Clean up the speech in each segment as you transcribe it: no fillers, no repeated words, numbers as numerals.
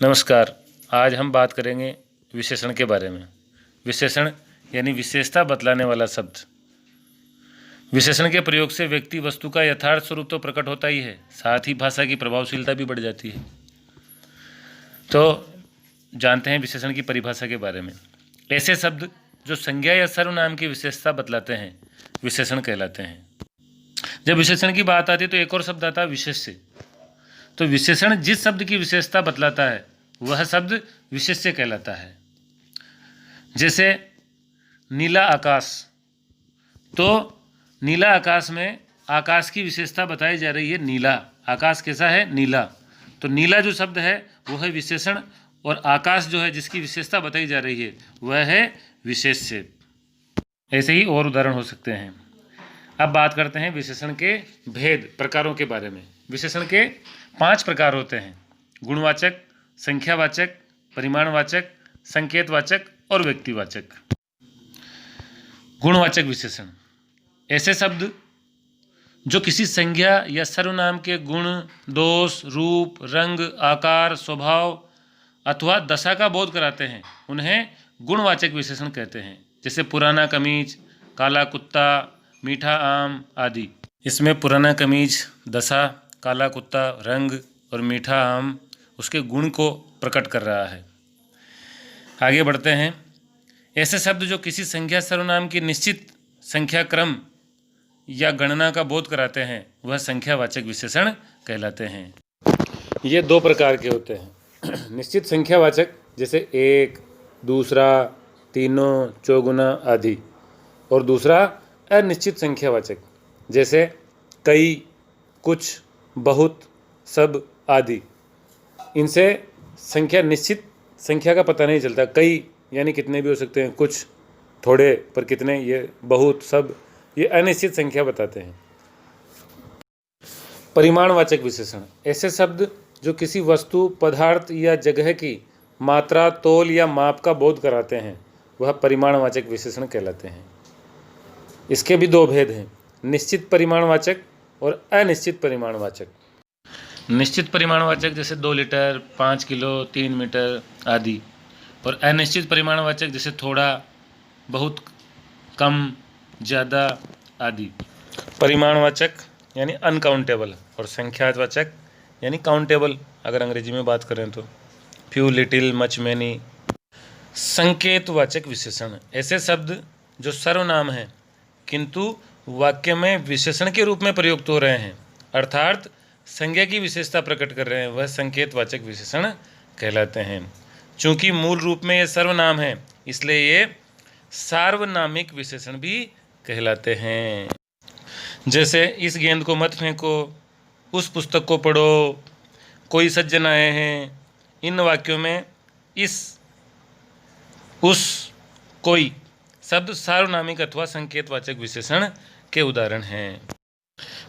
नमस्कार। आज हम बात करेंगे विशेषण के बारे में। विशेषण यानी विशेषता बतलाने वाला शब्द। विशेषण के प्रयोग से व्यक्ति वस्तु का यथार्थ स्वरूप तो प्रकट होता ही है, साथ ही भाषा की प्रभावशीलता भी बढ़ जाती है। तो जानते हैं विशेषण की परिभाषा के बारे में। ऐसे शब्द जो संज्ञा या सर्वनाम की विशेषता बतलाते हैं विशेषण कहलाते हैं। जब विशेषण की बात आती है तो एक और शब्द आता है विशेष्य। तो विशेषण जिस शब्द की विशेषता बतलाता है वह शब्द विशेष्य कहलाता है। जैसे नीला आकाश, तो नीला आकाश में आकाश की विशेषता बताई जा रही है। नीला आकाश कैसा है? नीला। तो नीला जो शब्द है वह है विशेषण और आकाश जो है जिसकी विशेषता बताई जा रही है वह है विशेष्य। ऐसे ही और उदाहरण हो सकते हैं। अब बात करते हैं विशेषण के भेद प्रकारों के बारे में। विशेषण के 5 प्रकार होते हैं: गुणवाचक, संख्यावाचक, परिमाणवाचक, संकेतवाचक और व्यक्तिवाचक। गुणवाचक विशेषण ऐसे शब्द जो किसी संज्ञा या सर्वनाम के गुण, दोष, रूप, रंग, आकार, स्वभाव अथवा दशा का बोध कराते हैं उन्हें गुणवाचक विशेषण कहते हैं। जैसे पुराना कमीज, काला कुत्ता, मीठा आम आदि। इसमें पुराना कमीज दशा, काला कुत्ता रंग और मीठा आम उसके गुण को प्रकट कर रहा है। आगे बढ़ते हैं। ऐसे शब्द जो किसी संख्या सर्वनाम की निश्चित संख्या क्रम या गणना का बोध कराते हैं वह संख्यावाचक विशेषण कहलाते हैं। ये 2 प्रकार के होते हैं। निश्चित संख्यावाचक जैसे एक, दूसरा, तीनों, चौगुना आदि, और दूसरा अनिश्चित संख्यावाचक जैसे कई, कुछ, बहुत, सब आदि। इनसे संख्या निश्चित संख्या का पता नहीं चलता। कई यानी कितने भी हो सकते हैं, कुछ थोड़े पर कितने, ये बहुत, सब, ये अनिश्चित संख्या बताते हैं। परिमाणवाचक विशेषण ऐसे शब्द जो किसी वस्तु, पदार्थ या जगह की मात्रा, तौल या माप का बोध कराते हैं वह परिमाणवाचक विशेषण कहलाते हैं। इसके भी 2 भेद हैं: निश्चित परिमाणवाचक और अनिश्चित परिमाणवाचक। निश्चित परिमाणवाचक जैसे 2 लीटर, 5 किलो, 3 मीटर आदि, और अनिश्चित परिमाणवाचक जैसे थोड़ा, बहुत, कम, ज़्यादा आदि। परिमाणवाचक यानी अनकाउंटेबल और संख्यावाचक यानी काउंटेबल अगर अंग्रेजी में बात करें तो फ्यू, लिटिल, मच, मैनी। संकेतवाचक विशेषण ऐसे शब्द जो सर्वनाम हैं किंतु वाक्य में विशेषण के रूप में प्रयुक्त हो रहे हैं, अर्थात संज्ञा की विशेषता प्रकट कर रहे हैं, वह संकेतवाचक विशेषण कहलाते हैं। चूंकि मूल रूप में ये सर्वनाम है इसलिए ये सार्वनामिक विशेषण भी कहलाते हैं। जैसे इस गेंद को मत फेंको, उस पुस्तक को पढ़ो, कोई सज्जन आए हैं। इन वाक्यों में इस, उस, कोई शब्द सार्वनामिक अथवा संकेतवाचक विशेषण के उदाहरण हैं।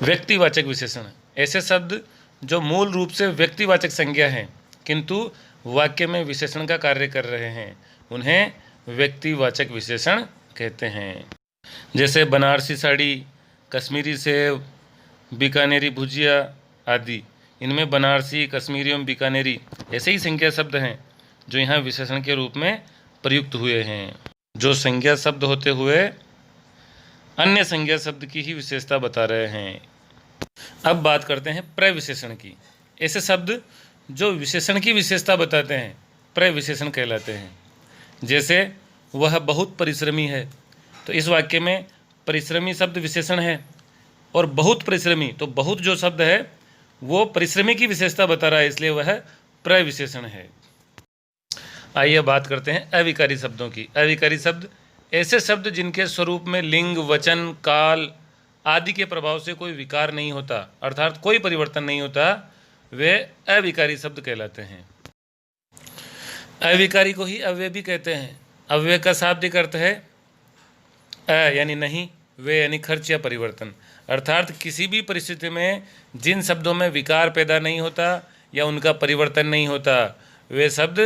व्यक्तिवाचक विशेषण ऐसे शब्द जो मूल रूप से व्यक्तिवाचक संज्ञा हैं किंतु वाक्य में विशेषण का कार्य कर रहे हैं उन्हें व्यक्तिवाचक विशेषण कहते हैं। जैसे बनारसी साड़ी, कश्मीरी सेब, बीकानेरी भुजिया आदि। इनमें बनारसी, कश्मीरी एवं बीकानेरी ऐसे ही संज्ञा शब्द हैं जो यहाँ विशेषण के रूप में प्रयुक्त हुए हैं, जो संज्ञा शब्द होते हुए अन्य संज्ञा शब्द की ही विशेषता बता रहे हैं। अब बात करते हैं प्रविशेषण की। ऐसे शब्द जो विशेषण की विशेषता बताते हैं प्रविशेषण कहलाते हैं। जैसे वह बहुत परिश्रमी है, तो इस वाक्य में परिश्रमी शब्द विशेषण है, और बहुत परिश्रमी, तो बहुत जो शब्द है वो परिश्रमी की विशेषता बता रहा है इसलिए वह प्रविशेषण है। आइए बात करते हैं अविकारी शब्दों की। अविकारी शब्द ऐसे शब्द जिनके स्वरूप में लिंग, वचन, काल आदि के प्रभाव से कोई विकार नहीं होता, अर्थात कोई परिवर्तन नहीं होता, वे अविकारी शब्द कहलाते हैं। अविकारी को ही अव्यय भी कहते हैं। अव्यय का शाब्दिक अर्थ है अ यानी नहीं, वे यानी खर्च या परिवर्तन, अर्थात किसी भी परिस्थिति में जिन शब्दों में विकार पैदा नहीं होता या उनका परिवर्तन नहीं होता वे शब्द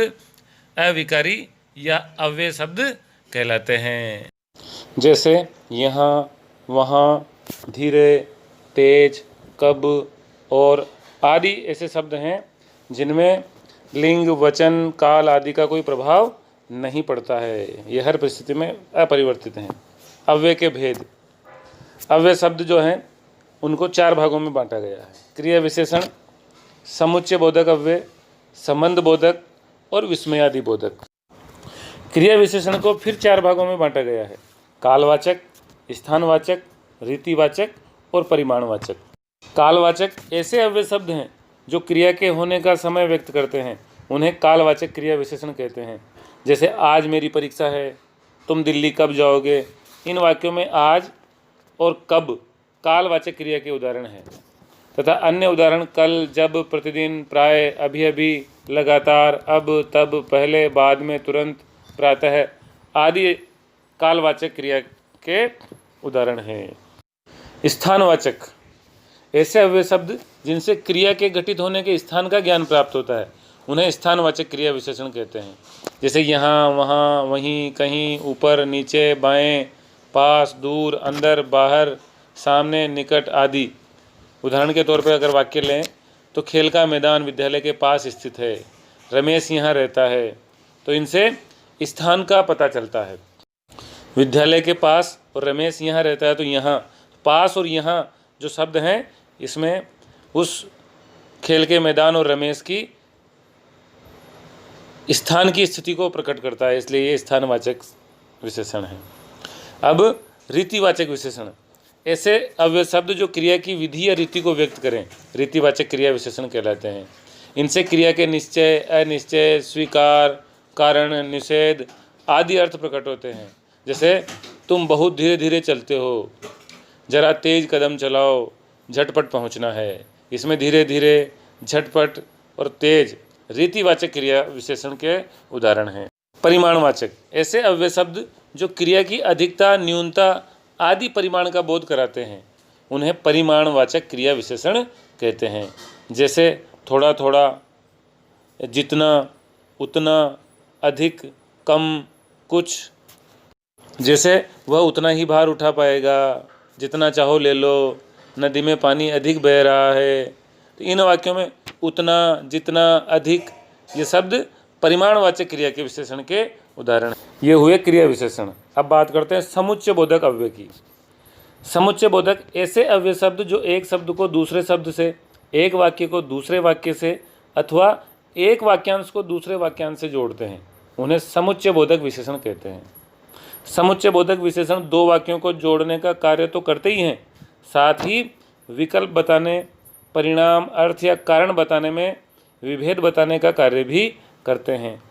अविकारी या अव्यय शब्द कहलाते हैं। जैसे यहाँ, वहाँ, धीरे, तेज, कब और आदि ऐसे शब्द हैं जिनमें लिंग, वचन, काल आदि का कोई प्रभाव नहीं पड़ता है। ये हर परिस्थिति में अपरिवर्तित हैं। अव्यय के भेद। अव्यय शब्द जो हैं उनको 4 भागों में बांटा गया है। क्रिया विशेषण, समुच्चय बोधक अव्यय, संबंध बोधक और विस्मयादि बोधक। क्रिया विशेषण को फिर 4 भागों में बांटा गया है। कालवाचक, स्थानवाचक, रीतिवाचक और परिमाणवाचक। कालवाचक ऐसे अव्यय शब्द हैं जो क्रिया के होने का समय व्यक्त करते हैं, उन्हें कालवाचक क्रिया विशेषण कहते हैं। जैसे आज मेरी परीक्षा है, तुम दिल्ली कब जाओगे। इन वाक्यों में आज और कब कालवाचक क्रिया के उदाहरण हैं तथा अन्य उदाहरण कल, जब, प्रतिदिन, प्राय, अभी अभी, लगातार, अब, तब, पहले, बाद में, तुरंत, प्रातः आदि कालवाचक क्रिया के उदाहरण हैं। स्थानवाचक ऐसे अव्यय शब्द जिनसे क्रिया के घटित होने के स्थान का ज्ञान प्राप्त होता है, उन्हें स्थानवाचक क्रिया विशेषण कहते हैं। जैसे यहाँ, वहाँ, वहीं, कहीं, ऊपर, नीचे, बाएं, पास, दूर, अंदर, बाहर, सामने, निकट आदि। उदाहरण के तौर पर अगर वाक्य लें तो खेल का मैदान विद्यालय के पास स्थित है, रमेश यहाँ रहता है। तो इनसे स्थान का पता चलता है। विद्यालय के पास और रमेश यहाँ रहता है, तो यहाँ पास और यहाँ जो शब्द हैं इसमें उस खेल के मैदान और रमेश की स्थान की स्थिति को प्रकट करता है, इसलिए ये स्थानवाचक विशेषण है। अब रीतिवाचक विशेषण ऐसे अव्यय शब्द जो क्रिया की विधि या रीति को व्यक्त करें, रीतिवाचक क्रिया विशेषण कहलाते हैं। इनसे क्रिया के निश्चय, अनिश्चय, स्वीकार, कारण, निषेध आदि अर्थ प्रकट होते हैं। जैसे तुम बहुत धीरे धीरे चलते हो, जरा तेज कदम चलाओ, झटपट पहुंचना है। इसमें धीरे धीरे, झटपट और तेज रीतिवाचक क्रिया विशेषण के उदाहरण हैं। परिमाणवाचक ऐसे अव्यय शब्द जो क्रिया की अधिकता, न्यूनता आदि परिमाण का बोध कराते हैं, उन्हें परिमाणवाचक क्रिया विशेषण कहते हैं। जैसे थोड़ा थोड़ा, जितना, उतना, अधिक, कम, कुछ। जैसे वह उतना ही भार उठा पाएगा, जितना चाहो ले लो, नदी में पानी अधिक बह रहा है। तो इन वाक्यों में उतना, जितना, अधिक ये शब्द परिमाणवाचक क्रिया के विशेषण के उदाहरण हैं। ये हुए क्रिया विशेषण। अब बात करते हैं समुच्चय बोधक अव्यय की। समुच्चय बोधक ऐसे अव्यय शब्द जो एक शब्द को दूसरे शब्द से, एक वाक्य को दूसरे वाक्य से अथवा एक वाक्यांश को दूसरे वाक्यांश से जोड़ते हैं, उन्हें समुच्चय बोधक विशेषण कहते हैं। समुच्चय बोधक विशेषण 2 वाक्यों को जोड़ने का कार्य तो करते ही हैं, साथ ही विकल्प बताने, परिणाम, अर्थ या कारण बताने में विभेद बताने का कार्य भी करते हैं।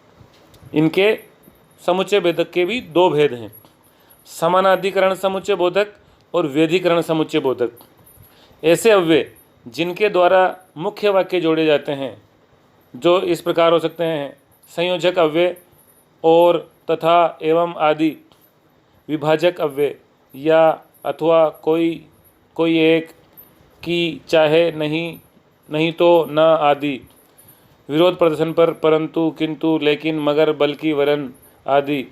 इनके समुच्चय बोधक के भी 2 भेद हैं, समानाधिकरण समुच्चय बोधक और व्यधिकरण समुच्चय बोधक। ऐसे अव्यय जिनके द्वारा मुख्य वाक्य जोड़े जाते हैं जो इस प्रकार हो सकते हैं: संयोजक अव्यय, और, तथा, एवं आदि। विभाजक अव्यय, या, अथवा, कोई एक, की, चाहे, नहीं, नहीं तो, न आदि। विरोध प्रदर्शन पर, परंतु, किंतु, लेकिन, मगर, बल्कि, वरन आदि।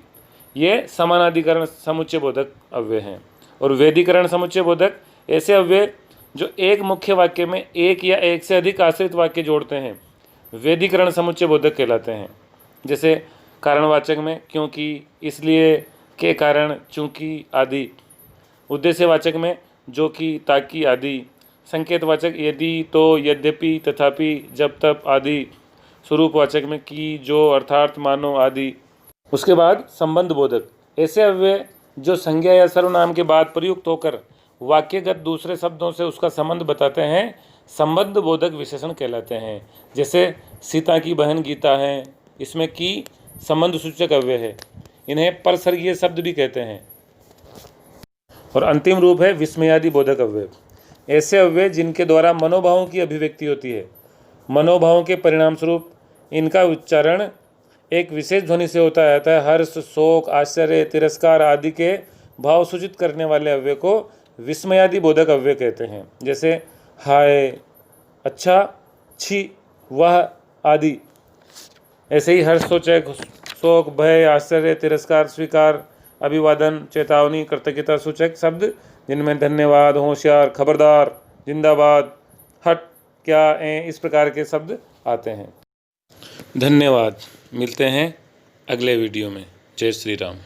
ये समानाधिकरण समुच्चय बोधक अव्यय हैं। और वेदीकरण समुच्चय बोधक ऐसे अव्यय जो एक मुख्य वाक्य में एक या एक से अधिक आश्रित वाक्य जोड़ते हैं, वेदीकरण समुच्चय बोधक कहलाते हैं। जैसे कारणवाचक में क्योंकि, इसलिए, के कारण, चूंकि आदि। उद्देश्यवाचक में जो कि, ताकि आदि। संकेतवाचक यदि, तो, यद्यपि, तथापि, जब तब आदि। स्वरूपवाचक में की, जो, अर्थात, मानो आदि। उसके बाद संबंध बोधक ऐसे अव्यय जो संज्ञा या सर्वनाम के बाद प्रयुक्त होकर वाक्यगत दूसरे शब्दों से उसका संबंध बताते हैं, संबंध बोधक विशेषण कहलाते हैं। जैसे सीता की बहन गीता है, इसमें की संबंध सूचक अव्यय है, इन्हें परसर्गीय शब्द भी कहते हैं। और अंतिम रूप है विस्मयादि बोधक अव्यय। ऐसे अव्यय जिनके द्वारा मनोभावों की अभिव्यक्ति होती है, मनोभावों के परिणाम स्वरूप इनका उच्चारण एक विशेष ध्वनि से होता रहता है। हर्ष, शोक, आश्चर्य, तिरस्कार आदि के भाव सूचित करने वाले अव्यय को विस्मयादि बोधक अव्यय कहते हैं। जैसे हाय, अच्छा, छी, वह आदि। ऐसे ही हर्ष, शोक, भय, आश्चर्य, तिरस्कार, स्वीकार, अभिवादन, चेतावनी, कृतज्ञता सूचक शब्द जिनमें धन्यवाद, होशियार, खबरदार, जिंदाबाद, हट, क्या, इस प्रकार के शब्द आते हैं। धन्यवाद। मिलते हैं अगले वीडियो में। जय श्री राम।